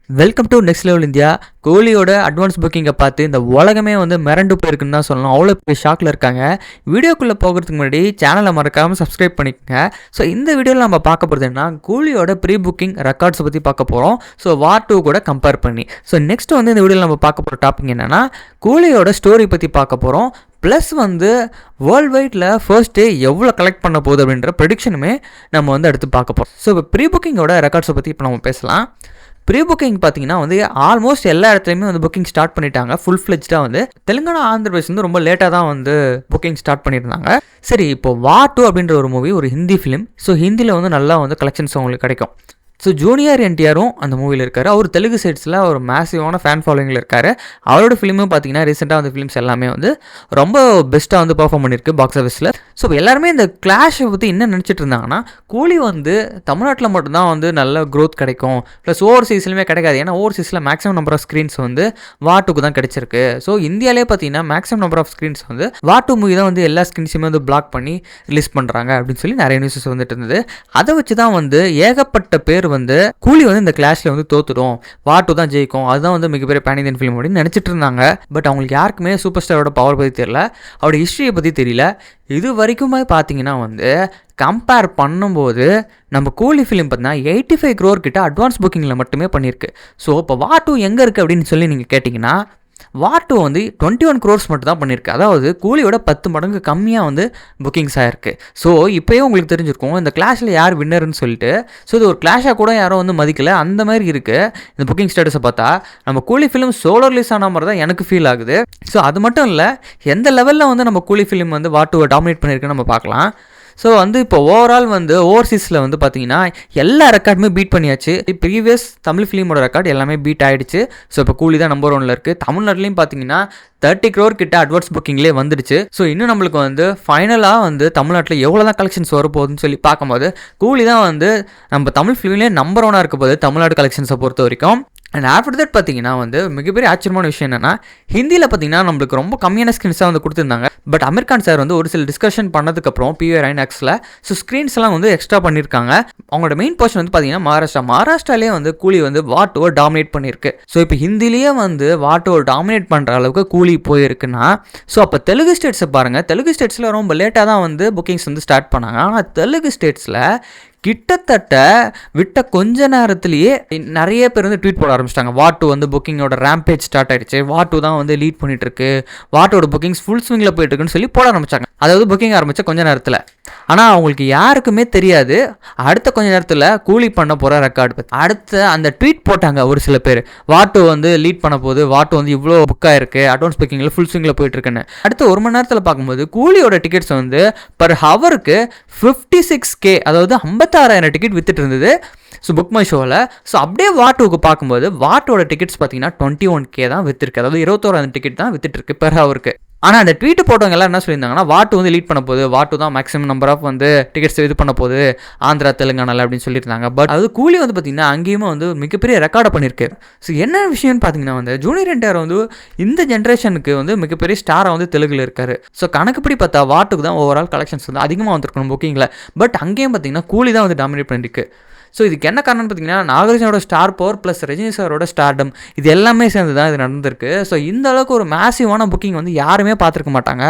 Welcome to next level India. கோலியோட advance புக்கிங்கை பார்த்து இந்த உலகமே வந்து மிரண்டு போயிருக்குன்னு தான் சொல்லணும். அவ்வளோ பெரிய ஷாக்கில் இருக்காங்க. வீடியோக்குள்ளே போகிறதுக்கு முன்னாடி சேனலை மறக்காமல் சப்ஸ்கிரைப் பண்ணிக்கோங்க. ஸோ இந்த வீடியோவில் நம்ம பார்க்க போகிறது என்ன, கோலியோட ப்ரீ புக்கிங் ரெக்கார்ட்ஸை பற்றி பார்க்க போகிறோம். ஸோ வார் 2 கூட கம்பேர் பண்ணி. ஸோ நெக்ஸ்ட் வந்து இந்த வீடியோவில் நம்ம பார்க்க போகிற டாபிக் என்னென்னா, கோலியோட ஸ்டோரி பற்றி பார்க்க போகிறோம். ப்ளஸ் வந்து வேர்ல்டு வைடில் ஃபர்ஸ்ட் டே எவ்வளோ கலெக்ட் பண்ண போகுது அப்படின்ற ப்ரெடிக்ஷனுமே நம்ம வந்து அடுத்து பார்க்க போகிறோம். ஸோ இப்போ ப்ரீ புக்கிங்கோட ரெக்கார்ட்ஸை பற்றி இப்போ நம்ம பேசலாம். ப்ரீ புக்கிங் பார்த்தீங்கன்னா வந்து ஆல்மோஸ்ட் எல்லா இடத்துலையுமே வந்து புக்கிங் ஸ்டார்ட் பண்ணிட்டாங்க. ஃபுல் ஃப்ளெஜ்டாக வந்து தெலுங்கானா, ஆந்திர பிரதேஷ் வந்து ரொம்ப லேட்டாக தான் வந்து புக்கிங் ஸ்டார்ட் பண்ணியிருந்தாங்க. சரி, இப்போ வார் 2 அப்படின்ற ஒரு மூவி, ஒரு ஹிந்தி ஃபிலிம். ஸோ ஹிந்தியில் வந்து நல்லா வந்து கலெக்ஷன்ஸ் அவங்களுக்கு கிடைக்கும். ஸோ ஜூனியர் என்டிஆரும் அந்த மூவியில் இருக்கார். அவர் தெலுங்கு சைட்ஸில் ஒரு மேசிவான ஃபேன் ஃபாலோவிங்கில் இருக்கார். அவரோட ஃபிலிமும் பார்த்தீங்கன்னா ரீசெண்டாக அந்த ஃபிலிம்ஸ் எல்லாமே வந்து ரொம்ப பெஸ்ட்டாக வந்து பர்ஃபார்ம் பண்ணியிருக்கு பாக்ஸ் ஆஃபீஸில். ஸோ எல்லாருமே இந்த கிளாஷை பற்றி என்ன நினச்சிட்டு இருந்தாங்கன்னா, கோலி வந்து தமிழ்நாட்டில் மட்டும்தான் வந்து நல்ல க்ரோத் கிடைக்கும், ப்ளஸ் ஓவர்சீஸ்லையுமே கிடைக்காது. ஏன்னா ஓவர்சீஸில் மேக்ஸிமம் நம்பர் ஆஃப் ஸ்க்ரீன்ஸ் வந்து வார் 2க்கு தான் கிடைச்சிருக்கு. ஸோ இந்தியாவிலே பார்த்தீங்கன்னா மேக்ஸிமம் நம்பர் ஆஃப் ஸ்க்ரீன்ஸ் வந்து வார் 2 மூவி தான் வந்து எல்லா ஸ்க்ரீன்ஸுமே வந்து பிளாக் பண்ணி ரிலீஸ் பண்ணுறாங்க அப்படின்னு சொல்லி நிறைய நியூஸஸ் வந்துட்டு இருந்தது. அதை வச்சு தான் வந்து ஏகப்பட்ட பேர் வந்து கூலி வந்து இந்த கிளாஷில் வந்து தோத்துடும், வார் 2 தான் ஜெயிக்கும், அதுதான் வந்து மிகப்பெரிய பேன் இந்தியன் ஃபிலிம் அப்படின்னு நினச்சிட்டு இருந்தாங்க. பட் அவங்களுக்கு யாருக்குமே சூப்பர் ஸ்டாரோட பவர் பற்றி தெரியல, அவரோட ஹிஸ்ட்ரியை பற்றி தெரியல. இது வரைக்குமே பார்த்தீங்கன்னா வந்து கம்பேர் பண்ணும்போது நம்ம கூலி ஃபிலிம் பார்த்தீங்கன்னா 85 crore கிட்ட அட்வான்ஸ் புக்கிங்கில் மட்டுமே பண்ணியிருக்கு. ஸோ இப்போ வார் 2 எங்கே இருக்குது அப்படின்னு சொல்லி நீங்கள் கேட்டிங்கன்னா, வார் 2 வந்து 21 crores மட்டும் தான் பண்ணியிருக்கு. அதாவது கூலியோட 10 மடங்கு கம்மியாக வந்து புக்கிங்ஸ் ஆகிருக்கு. ஸோ இப்போயே உங்களுக்கு தெரிஞ்சிருக்கும் இந்த கிளாஷில் யார் வின்னர்னு சொல்லிட்டு. ஸோ இது ஒரு கிளாஷாக கூட யாரும் வந்து மதிக்கலை, அந்த மாதிரி இருக்குது இந்த புக்கிங் ஸ்டேட்டஸை பார்த்தா. நம்ம கூலி ஃபிலிம் சோலோ ரிலீஸ் ஆன மாதிரி தான் எனக்கு ஃபீல் ஆகுது. ஸோ அது மட்டும் இல்லை, எந்த லெவலில் வந்து நம்ம கூலி ஃபிலிம் வந்து வார் 2 டாமினேட் பண்ணியிருக்குன்னு நம்ம பார்க்கலாம். ஸோ வந்து இப்போ ஓவரால் வந்து ஓவர்சீஸில் வந்து பார்த்தீங்கன்னா எல்லா ரெக்கார்டுமே பீட் பண்ணியாச்சு. ப்ரீவியஸ் தமிழ் ஃபிலிமோட ரெக்கார்டு எல்லாமே பீட் ஆகிடுச்சு. ஸோ இப்போ கூலி தான் நம்பர் 1ல் இருக்குது. தமிழ்நாட்டிலையும் பார்த்தீங்கன்னா 30 crore கிட்ட அட்வான்ஸ் புக்கிங்லேயே வந்துடுச்சு. ஸோ இன்னும் நம்மளுக்கு வந்து ஃபைனலாக வந்து தமிழ்நாட்டில் எவ்வளோ தான் கலெக்ஷன்ஸ் வரப்போகுதுன்னு சொல்லி பார்க்கும்போது கூலி தான் வந்து நம்ம தமிழ் ஃபிலிம்லேயே நம்பர் 1ஆக இருக்க போது தமிழ்நாடு கலெக்ஷன்ஸை பொறுத்த வரைக்கும். அண்ட் ஆஃப்டர் தட் பார்த்தீங்கன்னா வந்து மிகப்பெரிய ஆச்சரியமான விஷயம் என்னென்னா, ஹிந்தியில் பார்த்தீங்கன்னா நம்மளுக்கு ரொம்ப கம்மியான ஸ்க்ரீன்ஸாக வந்து கொடுத்துருந்தாங்க. பட் அமீர் கான் சார் வந்து ஒரு சில டிஸ்கஷன் பண்ணதுக்கப்புறம் PVR INOXல ஸோ ஸ்க்ரீன்ஸ் எல்லாம் வந்து எக்ஸ்ட்ரா பண்ணியிருக்காங்க. அவங்களோட மெயின் போர்ஷன் வந்து பார்த்தீங்கன்னா மகாராஷ்டிராலேயே வந்து கூலி வந்து வார் 2 டாமினேட் பண்ணியிருக்கு. ஸோ இப்போ ஹிந்திலேயே வந்து வார் 2 டாமினேட் பண்ணுற அளவுக்கு கூலி போயிருக்குன்னா, ஸோ அப்போ தெலுங்கு ஸ்டேட்ஸை பாருங்கள். தெலுங்கு ஸ்டேட்ஸில் ரொம்ப லேட்டாக தான் வந்து புக்கிங்ஸ் வந்து ஸ்டார்ட் பண்ணாங்க. ஆனால் தெலுங்கு ஸ்டேட்ஸில் கிட்டத்தட்ட விட்ட கொஞ்ச நேரத்திலேயே நிறைய பேர் வந்து ட்வீட் போட ஆரம்பிச்சிட்டாங்க. வார் 2 வந்து புக்கிங்கோட ரேம்பேஜ் ஸ்டார்ட் ஆகிடுச்சு, வார் 2 தான் வந்து லீட் பண்ணிட்டு இருக்கு, வார் 2 புக்கிங்ஸ் ஃபுல் ஸ்விங்கில் போயிட்டு இருக்குன்னு சொல்லி போட ஆரம்பிச்சாங்க. அதாவது புக்கிங் ஆரம்பித்த கொஞ்ச நேரத்தில். ஆனால் அவங்களுக்கு யாருக்குமே தெரியாது அடுத்த கொஞ்ச நேரத்தில் கூலி பண்ண போகிற ரெக்கார்டு பற்றி. அடுத்த அந்த ட்வீட் போட்டாங்க ஒரு சில பேர், வார் 2 வந்து லீட் பண்ண போது, வார் 2 வந்து இவ்வளோ புக்காக இருக்குது, அட்வான்ஸ் புக்கிங்கில் ஃபுல் ஸ்விங்கில் போயிட்டு இருக்குன்னு. அடுத்த 1 மணி நேரத்தில் பார்க்கும்போது கூலியோட டிக்கெட்ஸ் வந்து பர் ஹவருக்கு 56K, அதாவது 56,000 டிக்கெட் வித்துட்டு இருந்தது. ஸோ புக் மை ஷோவில். ஸோ அப்படியே வார் 2க்கு பார்க்கும்போது வார் 2ஓட டிக்கெட்ஸ் பார்த்தீங்கன்னா 21K தான் வித்துருக்கு. அதாவது 21,000 டிக்கெட் தான் வித்துட்டு இருக்கு பெர் ஹவருக்கு. ஆனால் அந்த ட்வீட் போட்டவங்க எல்லாம் என்ன சொல்லியிருந்தாங்கன்னா, வார் 2 வந்து லீட் பண்ண போகுது, வார் 2 தான் மேக்ஸிமம் நம்பர் ஆஃப் வந்து டிக்கெட்ஸ் இது பண்ண போகுது ஆந்திரா தெலுங்கானாவில் அப்படின்னு சொல்லியிருந்தாங்க. பட் அது கூலி வந்து பார்த்தீங்கன்னா அங்கேயுமே வந்து மிகப்பெரிய ரெக்கார்டை பண்ணியிருக்கு. ஸோ என்ன விஷயம்னு பார்த்தீங்கன்னா வந்து ஜூனியர் என்டிஆர் வந்து இந்த ஜென்ரேஷனுக்கு வந்து மிகப்பெரிய ஸ்டாராக வந்து தெலுங்கில் இருக்காரு. ஸோ கணக்குப்படி பார்த்தா வார் 2க்கு தான் ஓவரால் கலெக்ஷன்ஸ் வந்து அதிகமாக வந்திருக்கணும் புக்கிங்கில். பட் அங்கேயும் பார்த்தீங்கன்னா கூலி தான் வந்து டாமினேட் பண்ணியிருக்கு. ஸோ இதுக்கு என்ன காரணம்னு பார்த்தீங்கன்னா, நாகார்ஜுனோட ஸ்டார் பவர் ப்ளஸ் ரஜினி சாரோட ஸ்டார்டம் இது எல்லாமே சேர்ந்து தான் இது நடந்திருக்கு. ஸோ இந்த அளவுக்கு ஒரு மேசிவான புக்கிங் வந்து யாருமே பார்த்துருக்க மாட்டாங்க.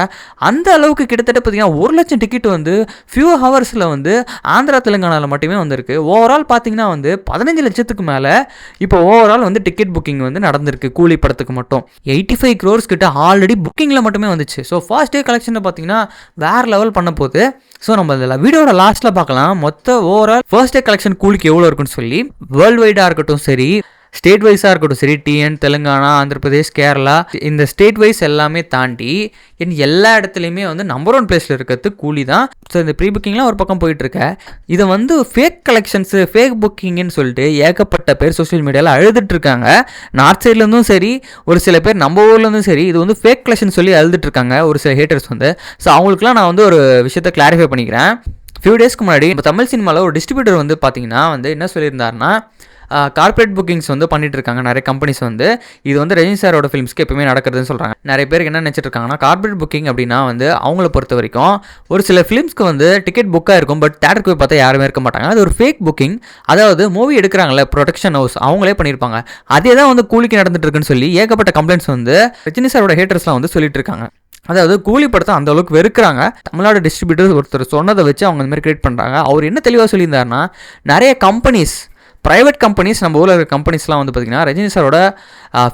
அந்த அளவுக்கு கிட்டத்தட்ட பார்த்தீங்கன்னா 1 லட்சம் டிக்கெட் வந்து ஃபியூ ஹவர்ஸில் வந்து ஆந்திரா தெலுங்கானாவில் மட்டுமே வந்திருக்கு. ஓவரால் பார்த்தீங்கன்னா வந்து 15 லட்சத்துக்கு மேலே இப்போ ஓவரால் வந்து டிக்கெட் புக்கிங் வந்து நடந்திருக்கு கூலி படத்துக்கு மட்டும். 85 crores கிட்ட ஆல்ரெடி புக்கிங்கில் மட்டுமே வந்துச்சு. ஸோ ஃபர்ஸ்ட் டே கலெக்ஷனை பார்த்தீங்கன்னா வேறு லெவல் பண்ண போகுது. ஸோ நம்ம இதில் வீடியோட லாஸ்ட்டில் பார்க்கலாம் மொத்த ஓவரால் ஃபர்ஸ்ட் டே கலெக்ஷன் கூலிக்கு எவ்வளோ இருக்குன்னு சொல்லி. வேர்ல்டு வைடாக இருக்கட்டும் சரி, ஸ்டேட் வைஸாக இருக்கட்டும் சரி, TN, தெலுங்கானா, ஆந்திர பிரதேஷ், கேரளா, இந்த ஸ்டேட் வைஸ் எல்லாமே தாண்டி எல்லா இடத்துலையுமே வந்து நம்பர் 1 பிளேஸில் இருக்கிறது கூலி தான். ஸோ இந்த ப்ரீ புக்கிங்லாம் ஒரு பக்கம் போயிட்டுருக்க, இதை வந்து ஃபேக் கலெக்ஷன்ஸு, ஃபேக் புக்கிங்னு சொல்லிட்டு ஏகப்பட்ட பேர் சோஷியல் மீடியாவில் அழுதுட்டுருக்காங்க. நார்த் சைட்லேருந்தும் சரி, ஒரு சில பேர் நம்ம ஊர்லேருந்தும் சரி, இது வந்து ஃபேக் கலெக்ஷன் சொல்லி அழுதுட்டுருக்காங்க ஒரு சில ஹேட்டர்ஸ் வந்து. ஸோ அவங்களுக்குலாம் நான் வந்து ஒரு விஷயத்தை கிளாரிஃபை பண்ணிக்கிறேன். ஃபியூ டேஸ்க்கு முன்னாடி இப்போ தமிழ் சினிமாவில் ஒரு டிஸ்ட்ரிபியூட்டர் வந்து பார்த்தீங்கன்னா வந்து என்ன சொல்லியிருந்தாருன்னா, கார்ப்பரேட் புக்கிங்ஸ் வந்து பண்ணிட்டு இருக்காங்க நிறைய கம்பெனிஸ் வந்து. இது வந்து ரஜினி சாரோட ஃபிலிம்ஸ்க்கு எப்பவுமே நடக்கிறதுன்னு சொல்கிறாங்க. நிறைய பேருக்கு என்ன நினச்சிட்டு இருக்காங்கன்னா, கார்ப்பரேட் புக்கிங் அப்படின்னா வந்து அவங்கள பொறுத்த வரைக்கும் ஒரு சில ஃபிலிம்ஸ்க்கு வந்து டிக்கெட் புக்காக இருக்கும், பட் தேட்டருக்கு போய் பார்த்தா யாருமே இருக்க மாட்டாங்க. அது ஒரு ஃபேக் புக்கிங். அதாவது மூவி எடுக்கிறாங்களே ப்ரொடக்ஷன் ஹவுஸ், அவங்களே பண்ணியிருப்பாங்க. அதே தான் வந்து கூலிக்கு நடந்துட்டு இருக்குன்னு சொல்லி ஏகப்பட்ட கம்ப்ளைண்ட்ஸ் வந்து ரஜினி சாரோட ஹேட்டர்ஸ்லாம் வந்து சொல்லிட்டு இருக்காங்க. அதாவது கூலி படத்தை அந்த அளவுக்கு வெறுக்கிறாங்க. தமிழ்நாடு டிஸ்ட்ரிபியூட்டர் ஒருத்தர் சொன்னதை வச்சு அவங்க இந்த மாதிரி கிரியேட் பண்ணுறாங்க. அவர் என்ன தெளிவாக சொல்லியிருந்தாருன்னா, நிறைய கம்பெனிஸ், ப்ரைவேட் கம்பெனிஸ், நம்ம ஊரில் இருக்கிற கம்பெனிஸ்லாம் வந்து பார்த்திங்கன்னா ரஜினி சாரோட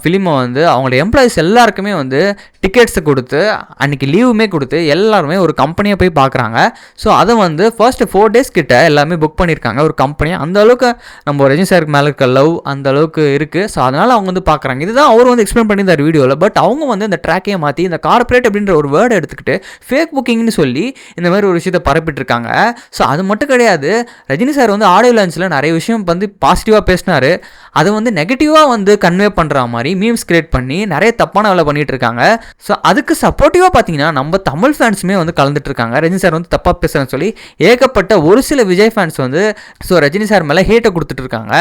ஃபிலிமை வந்து அவங்களோட எம்ப்ளாயிஸ் எல்லாருக்குமே வந்து டிக்கெட்ஸை கொடுத்து அன்றைக்கி லீவுமே கொடுத்து எல்லாருமே ஒரு கம்பெனியை போய் பார்க்குறாங்க. ஸோ அதை வந்து ஃபர்ஸ்ட்டு 4 days கிட்ட எல்லாமே புக் பண்ணியிருக்காங்க ஒரு கம்பெனியை. அந்த அளவுக்கு நம்ம ரஜினி சாருக்கு மேலே இருக்க லவ் அந்த அளவுக்கு இருக்குது. ஸோ அதனால் அவங்க வந்து பார்க்குறாங்க. இதுதான் அவர் வந்து எக்ஸ்பிளைன் பண்ணியிருந்தார் வீடியோவில். பட் அவங்க வந்து இந்த ட்ராக்கையை மாற்றி இந்த கார்ப்பரேட் அப்படின்ற ஒரு வேர்டை எடுத்துக்கிட்டு ஃபேக் புக்கிங்னு சொல்லி இந்த மாதிரி ஒரு விஷயத்தை பரப்பிட்டுருக்காங்க. ஸோ அது மட்டும் கிடையாது, ரஜினி சார் வந்து ஆடியோ லான்ச்சில் நிறைய விஷயம் வந்து பாசிட்டிவாக பேசினார். அதை வந்து நெகட்டிவாக வந்து கன்வே பண்ணுற மாதிரி மீம்ஸ் கிரியேட் பண்ணி நிறைய தப்பான வேலை பண்ணிட்டு இருக்காங்க. ஸோ அதுக்கு சப்போர்ட்டிவாக பார்த்தீங்கன்னா நம்ம தமிழ் ஃபேன்ஸுமே வந்து கலந்துட்டு இருக்காங்க. ரஜினி சார் வந்து தப்பாக பேசுகிறேன்னு சொல்லி ஏகப்பட்ட ஒரு சில விஜய் ஃபேன்ஸ் வந்து ரஜினி சார் மேலே ஹேட்டை கொடுத்துட்டு இருக்காங்க.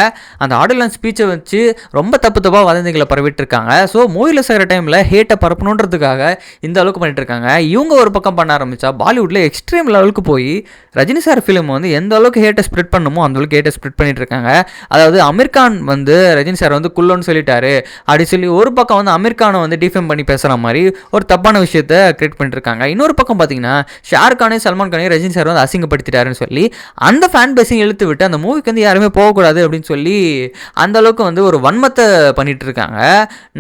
அந்த ஆடியோ லான்ச் ஸ்பீச்சை வச்சு ரொம்ப தப்பாக வதந்திகளை பரவிட்டு இருக்காங்க. ஸோ மூவியில் செய்கிற டைமில் ஹேட்டை பரப்பணுன்றதுக்காக இந்த அளவுக்கு பண்ணிட்டு இருக்காங்க. இவங்க ஒரு பக்கம் பண்ண ஆரம்பித்தா பாலிவுட்டில் எக்ஸ்ட்ரீம் லெவலுக்கு போய் ரஜினி சார் ஃபிலிம் வந்து எந்த அளவுக்கு ஹேட்டை ஸ்ப்ரெட் பண்ணணுமோ அந்த அளவுக்கு ஹேட்டை ஸ்ப்ரெட் பண்ணிட்டு இருக்காங்க. அதாவது அமீர் கான் வந்து ரஜினி சார் வந்து குள்ளோன்னு சொல்லிட்டாரு அப்படி சொல்லி ஒரு பக்கம் வந்து அமீர் கானை வந்து டிஃபேம் பண்ணி பேசுகிற மாதிரி ஒரு தப்பான விஷயத்தை கிரியேட் பண்ணிட்டு இருக்காங்க. இன்னொரு பக்கம் பார்த்தீங்கன்னா ஷாருக் கானே சல்மான் கானே ரஜினி சார் வந்து அசிங்கப்படுத்திட்டாருன்னு சொல்லி அந்த ஃபேன் பேஸையும் இழுத்து விட்டு அந்த மூவிக்கு வந்து யாருமே போகக்கூடாது அப்படின்னு சொல்லி அந்த அளவுக்கு வந்து ஒரு வன்மத்தை பண்ணிட்டு இருக்காங்க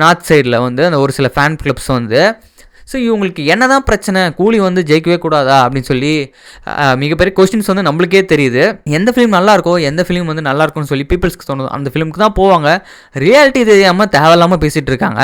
நார்த் சைடில் வந்து அந்த ஒரு சில ஃபேன் கிளப்ஸ் வந்து. ஸோ இவங்களுக்கு என்ன தான் பிரச்சனை, கூலி வந்து ஜெயிக்கவே கூடாதா அப்படின்னு சொல்லி மிகப்பெரிய கொஸ்டின்ஸ் வந்து நம்மளுக்கே தெரியுது. எந்த ஃபிலிம் நல்லாயிருக்கோ, எந்த ஃபிலிம் வந்து நல்லாயிருக்கும்னு சொல்லி பீப்புள்ஸ்க்கு தோணுது அந்த ஃபிலிமுக்கு தான் போவாங்க. ரியாலிட்டி தெரியாமல் தேவையில்லாமல் பேசிகிட்டு இருக்காங்க.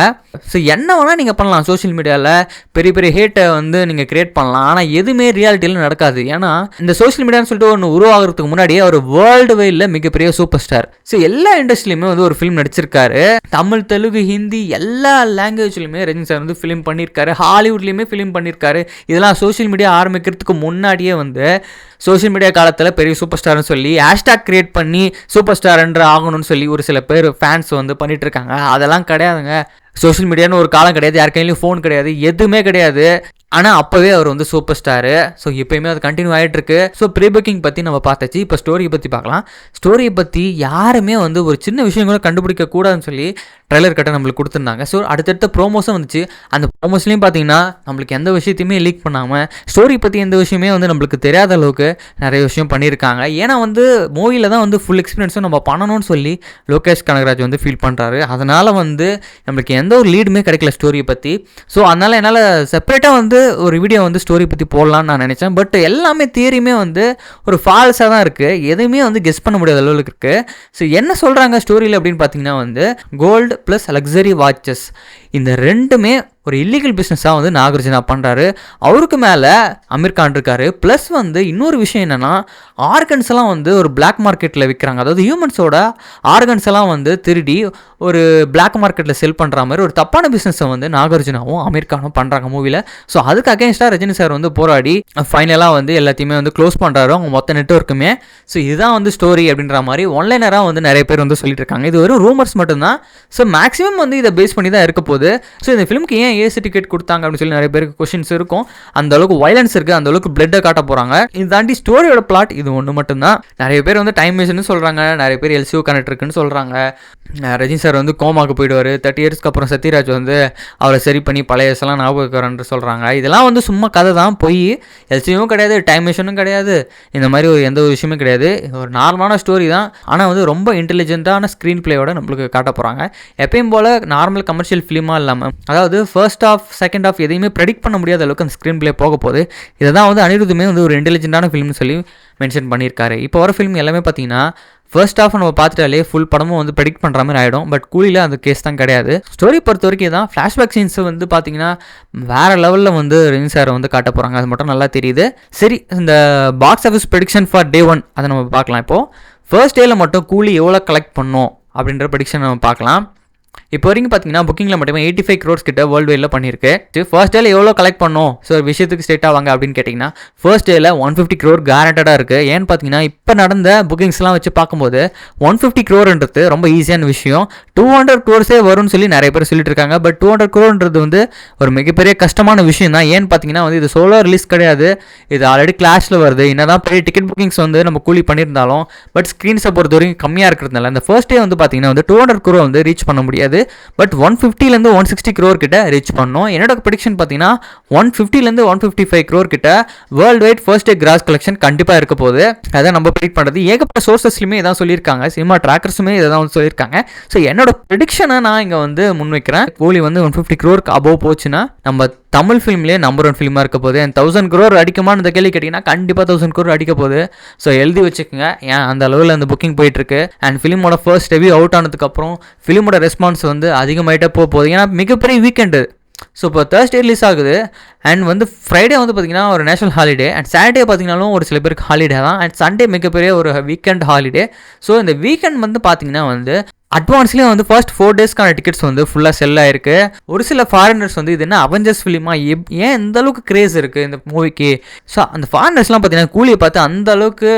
ஸோ என்ன வேணால் நீங்கள் பண்ணலாம், சோஷியல் மீடியாவில் பெரிய பெரிய ஹேட்டை வந்து நீங்கள் கிரியேட் பண்ணலாம். ஆனால் எதுவுமே ரியாலிட்டியில் நடக்காது. ஏன்னா இந்த சோஷியல் மீடியான்னு சொல்லிட்டு ஒன்று உருவாகிறதுக்கு முன்னாடியே அவர் வேர்ல்டு வைடில் மிகப்பெரிய சூப்பர் ஸ்டார். ஸோ எல்லா இண்டஸ்ட்ரியிலுமே வந்து ஒரு ஃபிலிம் நடிச்சிருக்காரு. தமிழ், தெலுங்கு, ஹிந்தி எல்லா லாங்குவேஜ்லையுமே ரஜினி சார் வந்து ஃபிலிம் பண்ணியிருக்காரு. ஹாலிவுட்லேயுமே ஃபிலிம் பண்ணியிருக்காரு. இதெல்லாம் சோஷியல் மீடியா ஆரம்பிக்கிறதுக்கு முன்னாடியே வந்து சோஷியல் மீடியா காலத்தில் பெரிய சூப்பர் ஸ்டார்னு சொல்லி ஹேஷ்டாக் கிரியேட் பண்ணி சூப்பர் ஸ்டார் என்று ஆகணும்னு சொல்லி ஒரு சில பேர் ஃபேன்ஸ் வந்து பண்ணிட்டு இருக்காங்க. அதெல்லாம் கிடையாதுங்க. சோஷியல் மீடியான்னு ஒரு காலம் கிடையாது, யார் கையிலையும் ஃபோன் கிடையாது, எதுவுமே கிடையாது. ஆனால் அப்போவே அவர் வந்து சூப்பர் ஸ்டாரு. ஸோ இப்போயுமே அது கண்டினியூ ஆகிட்டுருக்கு. ஸோ ப்ரீ புக்கிங் பற்றி நம்ம பார்த்தாச்சு. இப்போ ஸ்டோரியை பற்றி பார்க்கலாம். ஸ்டோரியை பற்றி யாருமே வந்து ஒரு சின்ன விஷயம் கூட கண்டுபிடிக்க கூடாதுன்னு சொல்லி ட்ரெய்லர் கட்ட நம்மளுக்கு கொடுத்துருந்தாங்க. ஸோ அடுத்தடுத்த ப்ரோமோஸும் வந்துச்சு. அந்த ப்ரோமோஸ்லையும் பார்த்தீங்கன்னா நம்மளுக்கு எந்த விஷயத்தையுமே லீக் பண்ணாமல் ஸ்டோரி பற்றி எந்த விஷயமே வந்து நம்மளுக்கு தெரியாத அளவுக்கு நிறைய விஷயம் பண்ணியிருக்காங்க. ஏன்னா வந்து மூவியில் தான் வந்து ஃபுல் எக்ஸ்பீரியன்ஸும் நம்ம பண்ணணும்னு சொல்லி லோகேஷ் கனகராஜ் வந்து ஃபீல் பண்ணுறாரு. அதனால் வந்து நம்மளுக்கு எந்த ஒரு லீடுமே கிடைக்கல ஸ்டோரியை பற்றி. ஸோ அதனால் என்னால் செப்பரேட்டாக வந்து ஒரு வீடியோ வந்து ஸ்டோரி பற்றி போடலான்னு நான் நினச்சேன். பட் எல்லாமே தியரியுமே வந்து ஒரு ஃபால்ஸாக தான் இருக்குது. எதுவுமே வந்து கெஸ் பண்ண முடியாத அளவுக்கு இருக்குது. ஸோ என்ன சொல்கிறாங்க ஸ்டோரியில் அப்படின்னு பார்த்தீங்கன்னா வந்து கோல்டு ப்ளஸ் லக்ஸரி வாட்சஸ் இந்த ரெண்டுமே ஒரு இல்லீகல் பிஸ்னஸாக வந்து நாகார்ஜுனா பண்ணுறாரு. அவருக்கு மேலே அமீர் கான் இருக்காரு. ப்ளஸ் வந்து இன்னொரு விஷயம் என்னென்னா ஆர்கன்ஸ் எல்லாம் வந்து ஒரு பிளாக் மார்க்கெட்டில் விற்கிறாங்க. அதாவது ஹியூமன்ஸோட ஆர்கன்ஸ் எல்லாம் வந்து திருடி ஒரு பிளாக் மார்க்கெட்டில் செல் பண்ணுற மாதிரி ஒரு தப்பான பிஸ்னஸை வந்து நாகார்ஜுனாவும் அமீர் கானும் பண்ணுறாங்க மூவியில். ஸோ அதுக்கு அகேன்ஸ்டாக ரஜினி சார் வந்து போராடி ஃபைனலாக வந்து எல்லாத்தையுமே வந்து க்ளோஸ் பண்ணுறாரு அவங்க மொத்த நெட்வொர்க்குமே. ஸோ இதுதான் வந்து ஸ்டோரி அப்படின்ற மாதிரி ஒன்லைனராக வந்து நிறைய பேர் வந்து சொல்லிட்டு இருக்காங்க. இது வெறும் ரூமர்ஸ் மட்டும்தான். ஸோ மேக்ஸிமம் வந்து இதை பேஸ் பண்ணி தான் இருக்க போகுது. ஸோ இந்த ஃபிலிமுக்கு ஏன் ஏசி டிக்கெட் கொடுத்தாங்க அப்படின்னு சொல்லி நிறைய பேருக்கு கொஸ்டின்ஸ் இருக்கும். அந்த அளவுக்கு வயலன்ஸ் இருக்குது, அந்த அளவுக்கு பிளட்டை காட்ட போகிறாங்க. இது தாண்டி ஸ்டோரியோட பிளாட் இது ஒன்று மட்டும்தான். நிறைய பேர் வந்து டைம் மிஷின்னு சொல்கிறாங்க, நிறைய பேர் எல்சிஓ கனெக்ட் இருக்குன்னு சொல்கிறாங்க. ரஜினி சார் வந்து கோமாக்கு போயிடுவார். 30 இயர்ஸ்க்கு அப்புறம் சத்யராஜ் வந்து அவரை சரி பண்ணி பழையசெல்லாம் ஞாபகம் வைக்கிறான்னு சொல்கிறாங்க. இதெல்லாம் வந்து சும்மா கதை தான், போய் எல்சியும் கிடையாது, டைம் மிஷினும் கிடையாது, இந்த மாதிரி ஒரு எந்த ஒரு விஷயமும் கிடையாது. ஒரு நார்மலான ஸ்டோரி தான். ஆனால் வந்து ரொம்ப இன்டெலிஜென்ட்டான ஸ்க்ரீன் பிளேயோட நம்மளுக்கு காட்ட போகிறாங்க. எப்பயும் போல் நார்மல் கமர்ஷியல் ஃபிலிமாக இல்லாமல், அதாவது ஃபர்ஸ்ட் ஆஃப் செகண்ட் ஆஃப் எதையுமே ப்ரெடிக்ட் பண்ண முடியாத அளவுக்கு அந்த ஸ்க்ரீன் பிளே போக போகுது. இதை தான் வந்து அனிருத்துமே வந்து ஒரு இன்டெலிஜென்ட்டான ஃபிலிம்னு சொல்லி மென்ஷன் பண்ணியிருக்காரு. இப்போ வர ஃபிலிம் எல்லாமே பார்த்தீங்கன்னா ஃபர்ஸ்ட் ஆஃப் நம்ம பார்த்துட்டாலே ஃபுல் படமும் வந்து ப்ரெடிக்ட் பண்ணுற மாதிரி ஆகிடும். பட் கூலியில் அந்த கேஸ் தான் கிடையாது. ஸ்டோரி பொறுத்த வரைக்கும் தான் ஃப்ளாஷ்பேக் சீன்ஸ் வந்து பார்த்தீங்கன்னா வேறு லெவலில் வந்து ரஜினி சாரை வந்து காட்ட போகிறாங்க. அது மட்டும் நல்லா தெரியுது. சரி, இந்த box office prediction for Day 1 அதை நம்ம பார்க்கலாம். இப்போது ஃபர்ஸ்ட் டேயில் மட்டும் கூலி எவ்வளோ கலெக்ட் பண்ணோம் அப்படின்ற ப்ரெடிக்ஷன் நம்ம பார்க்கலாம். இப்போ வரைக்கும் பார்த்தீங்கன்னா புக்கிங்கில் மட்டுமே 85 crores கிட்ட வேர்ல்டு வைடில் பண்ணியிருக்கு. ஃபர்ஸ்ட் டேல எவ்வளோ கலெக்ட் பண்ணோம், ஸோ விஷயத்துக்கு ஸ்ட்ரெயிட் ஆவாங்க அப்படின்னு கேட்டிங்கன்னா ஃபர்ஸ்ட் டேல 150 crore கேரண்டடாக இருக்குது. ஏன்னு பார்த்தீங்கன்னா இப்போ நடந்த புக்கிங்ஸ்லாம் வச்சு பார்க்கும்போது 150 crore ரொம்ப ஈஸியான விஷயம். 200 crores வரும்னு சொல்லி நிறைய பேர் சொல்லிட்டு இருக்காங்க. பட் 200 crore வந்து ஒரு மிகப்பெரிய கஷ்டமான விஷயம் தான். ஏன்னு பார்த்தீங்கன்னா வந்து இது சோலோ ரிலீஸ் கிடையாது, இது ஆல்ரெடி கிளாஷில் வருது. என்னதான் பெரிய டிக்கெட் புக்கிங்ஸ் வந்து நம்ம கூலி பண்ணியிருந்தாலும் பட் ஸ்க்ரீன்ஸை பொறுத்த வரைக்கும் கம்மியாக இருக்கிறதுனால இந்த ஃபர்ஸ்ட் டே வந்து பார்த்தீங்கன்னா வந்து 200 crore வந்து ரீச் பண்ண முடியாது. பட் 150லேருந்து 160 crore கிட்ட ரீச் பண்ணோம். என்னோட ப்ரெடிக்ஷன் பார்த்தீங்கன்னா 150லேருந்து 155 crore கிட்ட world wide first day gross collection கண்டிப்பாக இருக்க போகுது. அதை நம்ம ப்ரெடிக்ட் பண்ணுறது ஏகப்பட்ட சோர்சஸ்லையுமே இதான் சொல்லியிருக்காங்க, சினிமா ட்ராக்கர்ஸுமே இதை தான் வந்து சொல்லியிருக்காங்க. ஸோ என்னோட ப்ரெடிக்ஷனை நான் இங்கே வந்து முன்வைக்கிறேன். கூலி வந்து 150 crore அபோவ் போச்சுன்னா நம்ம தமிழ் ஃபிலிம்லேயே நம்பர் 1 ஃபிலிமாக இருக்க போகுது. அண்ட் 1000 crore அடிக்குமான்னு இந்த கேள்வி கேட்டிங்கன்னா கண்டிப்பாக 1000 crore அடிக்க போகுது. ஸோ எழுதி வச்சுக்கோங்க, ஏன் அந்த அளவில் அந்த புக்கிங் போயிட்டுருக்கு. அண்ட் ஃபிலிமோட ஃபர்ஸ்ட் ரிவ்யூ அவுட் ஆனதுக்கப்புறம் ஃபிலிமோட ரெஸ்பான்ஸ் வந்து அதிகமாகிட்டே போகுது. ஏன்னா மிகப்பெரிய வீக்கெண்டு. ஸோ இப்போ தேர்ஸ்டே ரிலீஸ் ஆகுது அண்ட் வந்து ஃப்ரைடே வந்து பார்த்திங்கன்னா ஒரு நேஷனல் ஹாலிடே அண்ட் சாட்டர்டே பார்த்திங்கனாலும் ஒரு சில பேருக்கு ஹாலிடே தான். அண்ட் சண்டே மிகப்பெரிய ஒரு வீக்கெண்ட் ஹாலிடே. ஸோ இந்த வீக்கெண்ட் வந்து பார்த்திங்கன்னா வந்து அட்வான்ஸ்லேயும் வந்து ஃபர்ஸ்ட் 4 டேஸ்க்கான டிக்கெட்ஸ் வந்து ஃபுல்லாக செல் ஆயிருக்கு. ஒரு சில ஃபாரினர்ஸ் வந்து இது என்ன அவெஞ்சர்ஸ் ஃபிலிமா, ஏன் இந்த அளவுக்கு கிரேஸ் இருக்குது இந்த மூவிக்கு. ஸோ அந்த ஃபாரினர்ஸ்லாம் பார்த்தீங்கன்னா கூலியை பார்த்து அந்த அளவுக்கு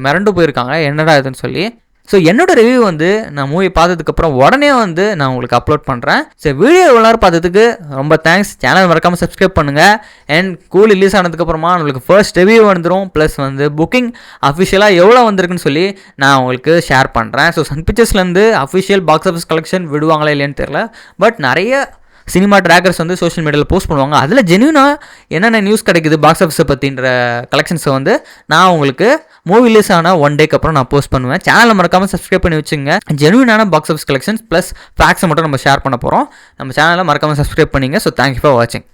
மிரண்டு போயிருக்காங்க என்னடா இதுன்னு சொல்லி. ஸோ என்னோட ரிவ்யூ வந்து நான் மூவி பார்த்ததுக்கப்புறம் உடனே வந்து நான் உங்களுக்கு அப்லோட் பண்ணுறேன். ஸோ வீடியோ எவ்வளோ நேரம் பார்த்ததுக்கு ரொம்ப தேங்க்ஸ். சேனல் மறக்காமல் சப்ஸ்கிரைப் பண்ணுங்கள். அண்ட் கூல் ரிலீஸ் ஆனதுக்கப்புறமா நம்மளுக்கு ஃபர்ஸ்ட் ரிவ்யூ வந்துடும். ப்ளஸ் வந்து புக்கிங் அஃபிஷியலாக எவ்வளோ வந்திருக்குன்னு சொல்லி நான் உங்களுக்கு ஷேர் பண்ணுறேன். ஸோ சன் பிக்சர்ஸ்லேருந்து அஃபிஷியல் பாக்ஸ் ஆஃபீஸ் கலெக்ஷன் விடுவாங்களா இல்லைன்னு தெரியல. பட் நிறைய சினிமா ட்ராக்கர்ஸ் வந்து சோஷியல் மீடியாவில் போஸ்ட் பண்ணுவாங்க. அதில் ஜென்யூனாக என்னென்ன நியூஸ் கிடைக்குது பாக்ஸ் ஆஃபீஸை பற்றின்ற கலெக்ஷன்ஸை வந்து நான் உங்களுக்கு மூவி ரிலீஸ் ஆனால் 1 டேக்கு அப்புறம் நான் போஸ்ட் பண்ணுவேன். சேனலை மறக்காமல் சப்ஸ்கிரைப் பண்ணி வச்சுங்க. ஜென்யூனான பாக்ஸ் ஆஃபீஸ் கலெக்ஷன்ஸ் ப்ளஸ் ஃபேக்ஸை மட்டும் நம்ம ஷேர் பண்ண போகிறோம். நம்ம சேனலை மறக்காமல் சப்ஸ்கிரைப் பண்ணிங்க. ஸோ தேங்க்யூ ஃபார் வாட்சிங்.